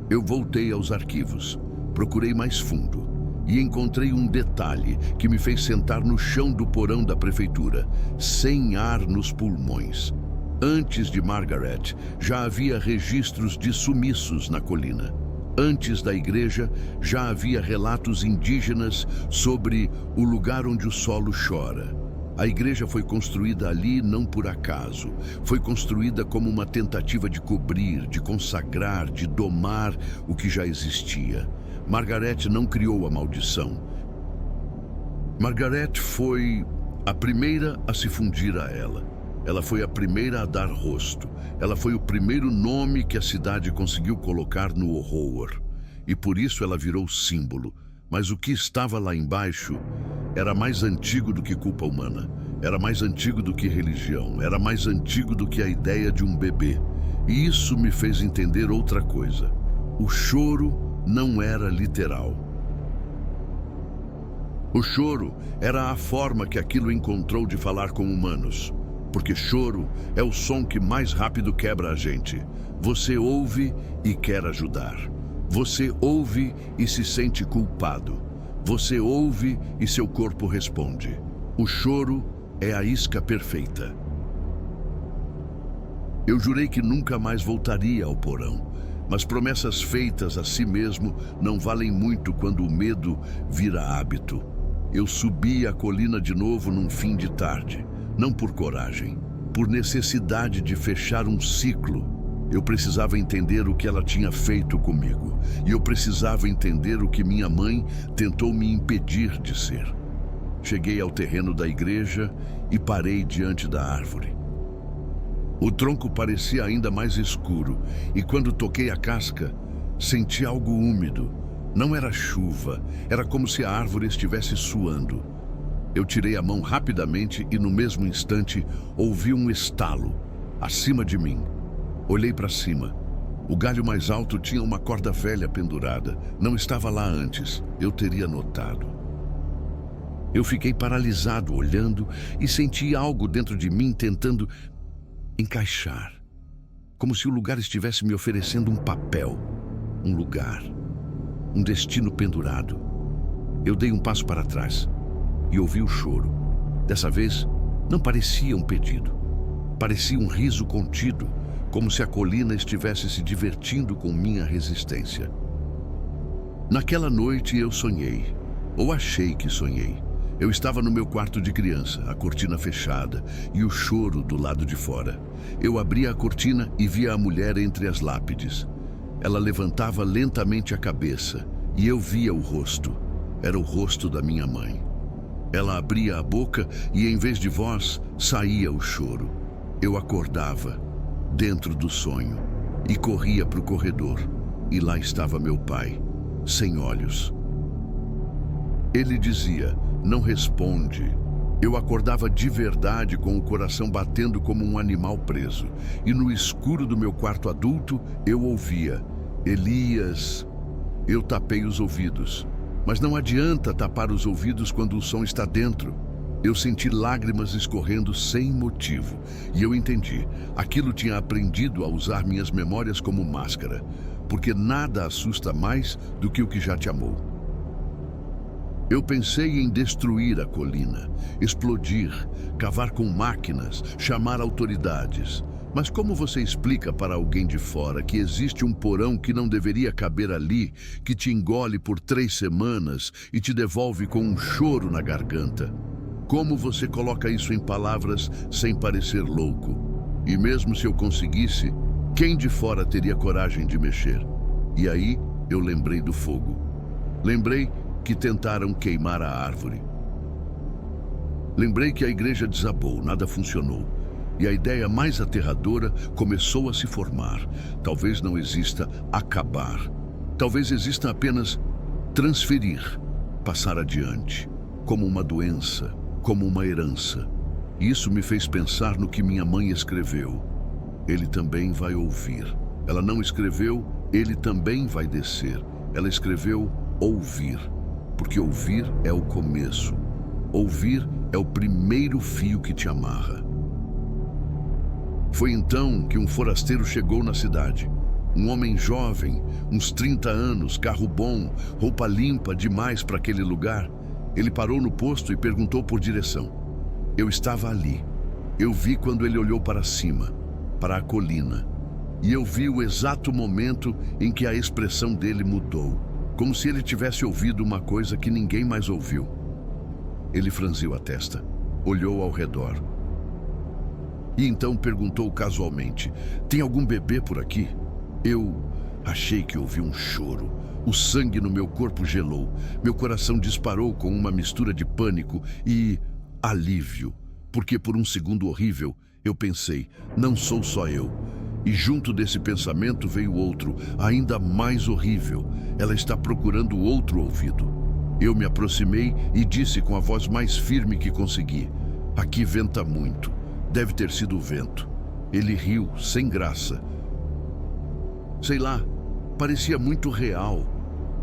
Eu voltei aos arquivos, procurei mais fundo e encontrei um detalhe que me fez sentar no chão do porão da prefeitura, sem ar nos pulmões. Antes de Margaret, já havia registros de sumiços na colina. Antes da igreja, já havia relatos indígenas sobre o lugar onde o solo chora. A igreja foi construída ali não por acaso. Foi construída como uma tentativa de cobrir, de consagrar, de domar o que já existia. Margaret não criou a maldição. Margaret foi a primeira a se fundir a ela. Ela foi a primeira a dar rosto. Ela foi o primeiro nome que a cidade conseguiu colocar no horror. E por isso ela virou símbolo. Mas o que estava lá embaixo era mais antigo do que culpa humana. Era mais antigo do que religião. Era mais antigo do que a ideia de um bebê. E isso me fez entender outra coisa. O choro não era literal. O choro era a forma que aquilo encontrou de falar com humanos. Porque choro é o som que mais rápido quebra a gente. Você ouve e quer ajudar. Você ouve e se sente culpado. Você ouve e seu corpo responde. O choro é a isca perfeita. Eu jurei que nunca mais voltaria ao porão. Mas promessas feitas a si mesmo não valem muito quando o medo vira hábito. Eu subi a colina de novo num fim de tarde. Não por coragem, por necessidade de fechar um ciclo. Eu precisava entender o que ela tinha feito comigo. E eu precisava entender o que minha mãe tentou me impedir de ser. Cheguei ao terreno da igreja e parei diante da árvore. O tronco parecia ainda mais escuro, e quando toquei a casca, senti algo úmido. Não era chuva, era como se a árvore estivesse suando. Eu tirei a mão rapidamente e no mesmo instante ouvi um estalo, acima de mim. Olhei para cima. O galho mais alto tinha uma corda velha pendurada. Não estava lá antes, eu teria notado. Eu fiquei paralisado olhando e senti algo dentro de mim tentando encaixar. Como se o lugar estivesse me oferecendo um papel, um lugar, um destino pendurado. Eu dei um passo para trás e ouvi o choro. Dessa vez, não parecia um pedido. Parecia um riso contido, como se a colina estivesse se divertindo com minha resistência. Naquela noite eu sonhei, ou achei que sonhei. Eu estava no meu quarto de criança, a cortina fechada e o choro do lado de fora. Eu abria a cortina e via a mulher entre as lápides. Ela levantava lentamente a cabeça e eu via o rosto. Era o rosto da minha mãe. Ela abria a boca e, em vez de voz, saía o choro. Eu acordava, dentro do sonho, e corria para o corredor. E lá estava meu pai, sem olhos. Ele dizia, não responde. Eu acordava de verdade com o coração batendo como um animal preso. E no escuro do meu quarto adulto, eu ouvia, Elias. Eu tapei os ouvidos. Mas não adianta tapar os ouvidos quando o som está dentro. Eu senti lágrimas escorrendo sem motivo. E eu entendi. Aquilo tinha aprendido a usar minhas memórias como máscara. Porque nada assusta mais do que o que já te amou. Eu pensei em destruir a colina, explodir, cavar com máquinas, chamar autoridades. Mas como você explica para alguém de fora que existe um porão que não deveria caber ali, que te engole por 3 semanas e te devolve com um choro na garganta? Como você coloca isso em palavras sem parecer louco? E mesmo se eu conseguisse, quem de fora teria coragem de mexer? E aí eu lembrei do fogo. Lembrei que tentaram queimar a árvore. Lembrei que a igreja desabou, nada funcionou. E a ideia mais aterradora começou a se formar. Talvez não exista acabar. Talvez exista apenas transferir, passar adiante, como uma doença, como uma herança. E isso me fez pensar no que minha mãe escreveu. Ele também vai ouvir. Ela não escreveu, ele também vai descer. Ela escreveu ouvir. Porque ouvir é o começo. Ouvir é o primeiro fio que te amarra. Foi então que um forasteiro chegou na cidade. Um homem jovem, uns 30 anos, carro bom, roupa limpa demais para aquele lugar. Ele parou no posto e perguntou por direção. Eu estava ali. Eu vi quando ele olhou para cima, para a colina. E eu vi o exato momento em que a expressão dele mudou. Como se ele tivesse ouvido uma coisa que ninguém mais ouviu. Ele franziu a testa, olhou ao redor. E então perguntou casualmente, tem algum bebê por aqui? Eu achei que ouvi um choro, O sangue no meu corpo gelou. Meu coração disparou com uma mistura de pânico e alívio. Porque por um segundo horrível, eu pensei, não sou só eu. E junto desse pensamento veio outro, ainda mais horrível. Ela está procurando outro ouvido. Eu me aproximei e disse com a voz mais firme que consegui: aqui venta muito. Deve ter sido o vento. Ele riu, sem graça. Sei lá, parecia muito real.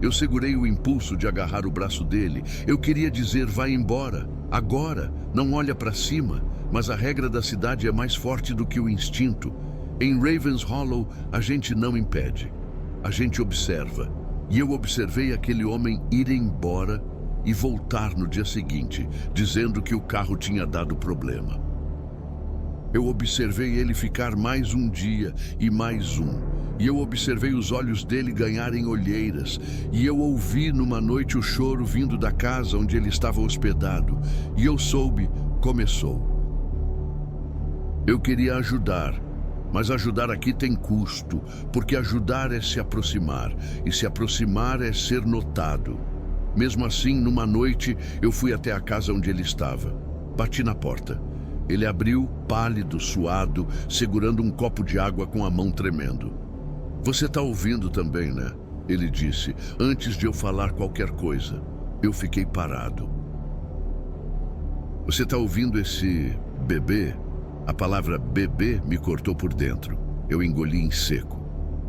Eu segurei o impulso de agarrar o braço dele. Eu queria dizer, vai embora, agora, não olha para cima. Mas a regra da cidade é mais forte do que o instinto. Em Ravens Hollow, a gente não impede. A gente observa. E eu observei aquele homem ir embora e voltar no dia seguinte, dizendo que o carro tinha dado problema. Eu observei ele ficar mais um dia e mais um. E eu observei os olhos dele ganharem olheiras. E eu ouvi numa noite o choro vindo da casa onde ele estava hospedado. E eu soube, começou. Eu queria ajudar, mas ajudar aqui tem custo, porque ajudar é se aproximar, e se aproximar é ser notado. Mesmo assim, numa noite, eu fui até a casa onde ele estava. Bati na porta. Ele abriu, pálido, suado, segurando um copo de água com a mão tremendo. Você está ouvindo também, né? Ele disse, antes de eu falar qualquer coisa. Eu fiquei parado. Você está ouvindo esse bebê? A palavra bebê me cortou por dentro. Eu engoli em seco.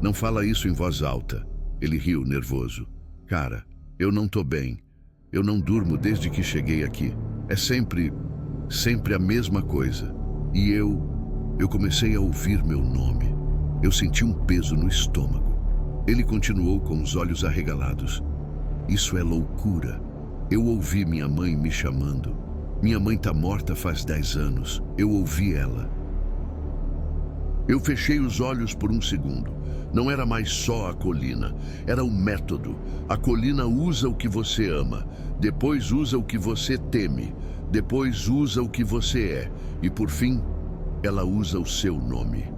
Não fala isso em voz alta. Ele riu, nervoso. Cara, eu não tô bem. Eu não durmo desde que cheguei aqui. É sempre a mesma coisa. E eu comecei a ouvir meu nome. Eu senti um peso no estômago. Ele continuou com os olhos arregalados. Isso é loucura. Eu ouvi minha mãe me chamando. Minha mãe tá morta faz 10 anos. Eu ouvi ela. Eu fechei os olhos por um segundo. Não era mais só a colina. Era o método. A colina usa o que você ama. Depois usa o que você teme. Depois usa o que você é. E por fim, ela usa o seu nome.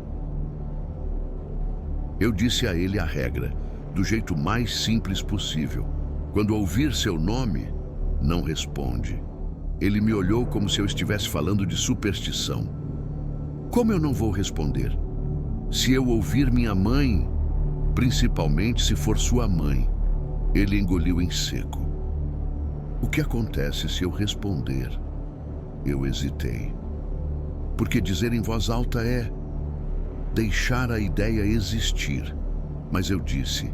Eu disse a ele a regra, do jeito mais simples possível. Quando ouvir seu nome, não responde. Ele me olhou como se eu estivesse falando de superstição. Como eu não vou responder? Se eu ouvir minha mãe, principalmente se for sua mãe. Ele engoliu em seco. O que acontece se eu responder? Eu hesitei. Porque dizer em voz alta é deixar a ideia existir. Mas eu disse,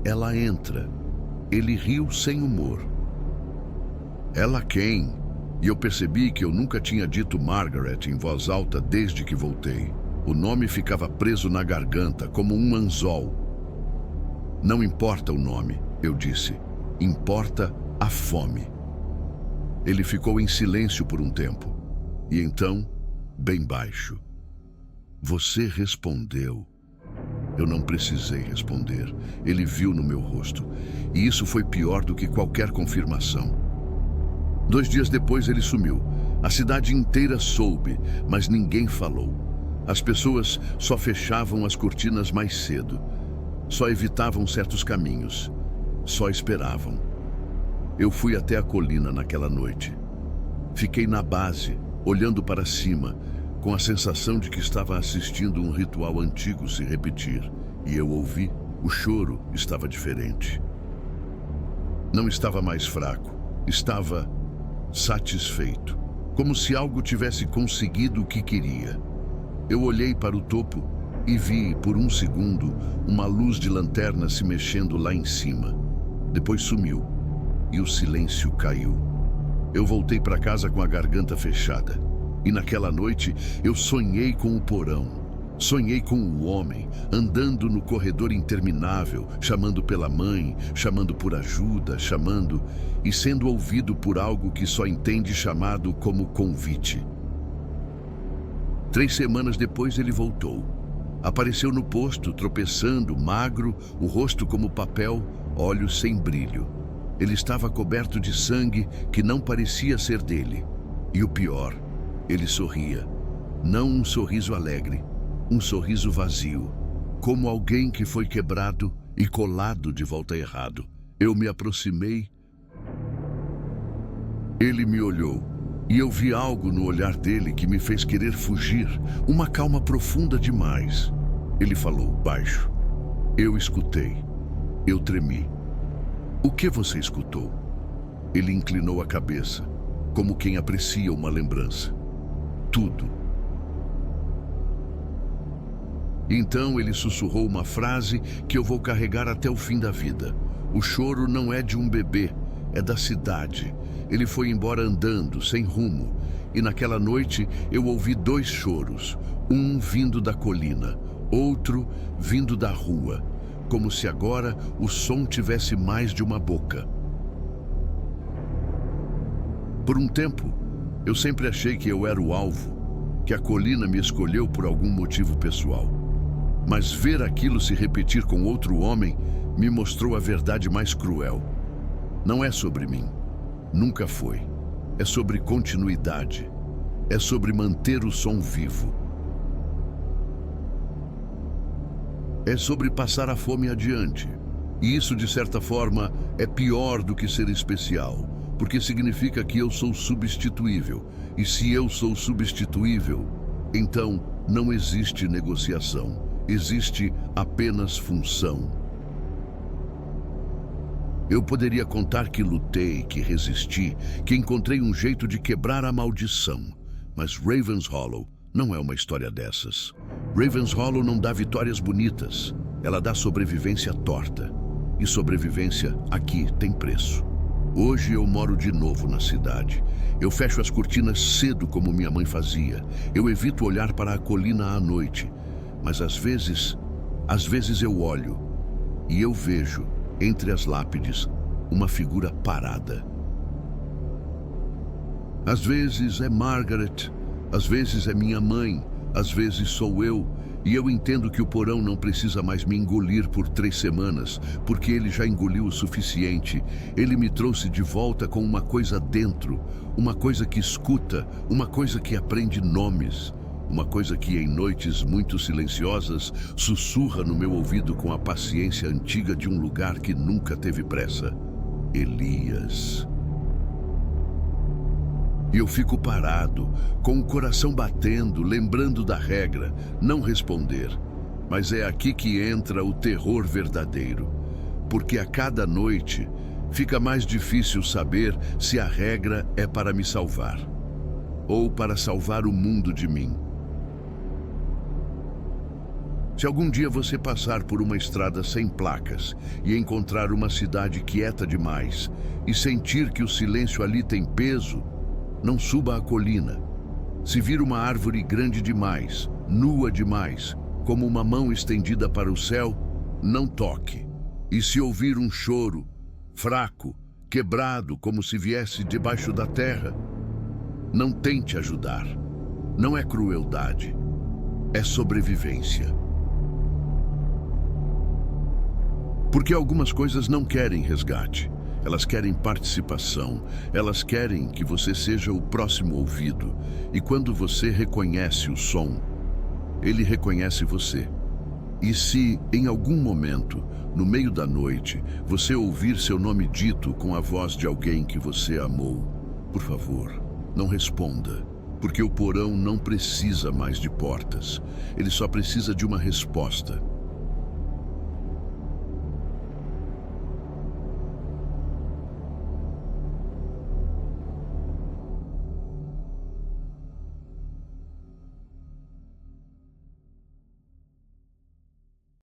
ela entra. Ele riu sem humor. Ela quem? E eu percebi que eu nunca tinha dito Margaret em voz alta desde que voltei. O nome ficava preso na garganta, como um anzol. Não importa o nome, eu disse. Importa a fome. Ele ficou em silêncio por um tempo. E então, bem baixo. Você respondeu. Eu não precisei responder. Ele viu no meu rosto. E isso foi pior do que qualquer confirmação. 2 dias depois ele sumiu. A cidade inteira soube, mas ninguém falou. As pessoas só fechavam as cortinas mais cedo. Só evitavam certos caminhos. Só esperavam. Eu fui até a colina naquela noite. Fiquei na base, olhando para cima, com a sensação de que estava assistindo um ritual antigo se repetir. E eu ouvi, o choro estava diferente. Não estava mais fraco, estava satisfeito, como se algo tivesse conseguido o que queria. Eu olhei para o topo e vi, por um segundo, uma luz de lanterna se mexendo lá em cima. Depois sumiu e o silêncio caiu. Eu voltei para casa com a garganta fechada. E naquela noite eu sonhei com o porão. Sonhei com o homem, andando no corredor interminável, chamando pela mãe, chamando por ajuda, chamando e sendo ouvido por algo que só entende chamado como convite. 3 semanas depois ele voltou. Apareceu no posto, tropeçando, magro, o rosto como papel, olhos sem brilho. Ele estava coberto de sangue que não parecia ser dele. E o pior, ele sorria. Não um sorriso alegre, um sorriso vazio, como alguém que foi quebrado e colado de volta errado. Eu me aproximei. Ele me olhou e eu vi algo no olhar dele que me fez querer fugir, uma calma profunda demais. Ele falou baixo. Eu escutei. Eu tremi. O que você escutou? Ele inclinou a cabeça, como quem aprecia uma lembrança. Tudo. Então ele sussurrou uma frase que eu vou carregar até o fim da vida. O choro não é de um bebê, é da cidade. Ele foi embora andando, sem rumo. E naquela noite eu ouvi 2 choros. Um vindo da colina, outro vindo da rua. Como se agora o som tivesse mais de uma boca. Por um tempo, eu sempre achei que eu era o alvo, que a colina me escolheu por algum motivo pessoal. Mas ver aquilo se repetir com outro homem me mostrou a verdade mais cruel. Não é sobre mim. Nunca foi. É sobre continuidade. É sobre manter o som vivo. É sobre passar a fome adiante. E isso, de certa forma, é pior do que ser especial, porque significa que eu sou substituível. E se eu sou substituível, então não existe negociação. Existe apenas função. Eu poderia contar que lutei, que resisti, que encontrei um jeito de quebrar a maldição. Mas Ravenshollow não é uma história dessas. Ravenshollow não dá vitórias bonitas. Ela dá sobrevivência torta. E sobrevivência aqui tem preço. Hoje eu moro de novo na cidade. Eu fecho as cortinas cedo como minha mãe fazia. Eu evito olhar para a colina à noite. Mas às vezes eu olho e eu vejo, entre as lápides, uma figura parada. Às vezes é Margaret, às vezes é minha mãe, às vezes sou eu, e eu entendo que o porão não precisa mais me engolir por 3 semanas, porque ele já engoliu o suficiente. Ele me trouxe de volta com uma coisa dentro, uma coisa que escuta, uma coisa que aprende nomes. Uma coisa que, em noites muito silenciosas, sussurra no meu ouvido com a paciência antiga de um lugar que nunca teve pressa. Elias. E eu fico parado, com o coração batendo, lembrando da regra, não responder. Mas é aqui que entra o terror verdadeiro. Porque a cada noite fica mais difícil saber se a regra é para me salvar, ou para salvar o mundo de mim. Se algum dia você passar por uma estrada sem placas e encontrar uma cidade quieta demais e sentir que o silêncio ali tem peso, não suba a colina. Se vir uma árvore grande demais, nua demais, como uma mão estendida para o céu, não toque. E se ouvir um choro, fraco, quebrado, como se viesse debaixo da terra, não tente ajudar. Não é crueldade, é sobrevivência. Porque algumas coisas não querem resgate, elas querem participação, elas querem que você seja o próximo ouvido. E quando você reconhece o som, ele reconhece você. E se, em algum momento, no meio da noite, você ouvir seu nome dito com a voz de alguém que você amou, por favor, não responda, porque o porão não precisa mais de portas, ele só precisa de uma resposta.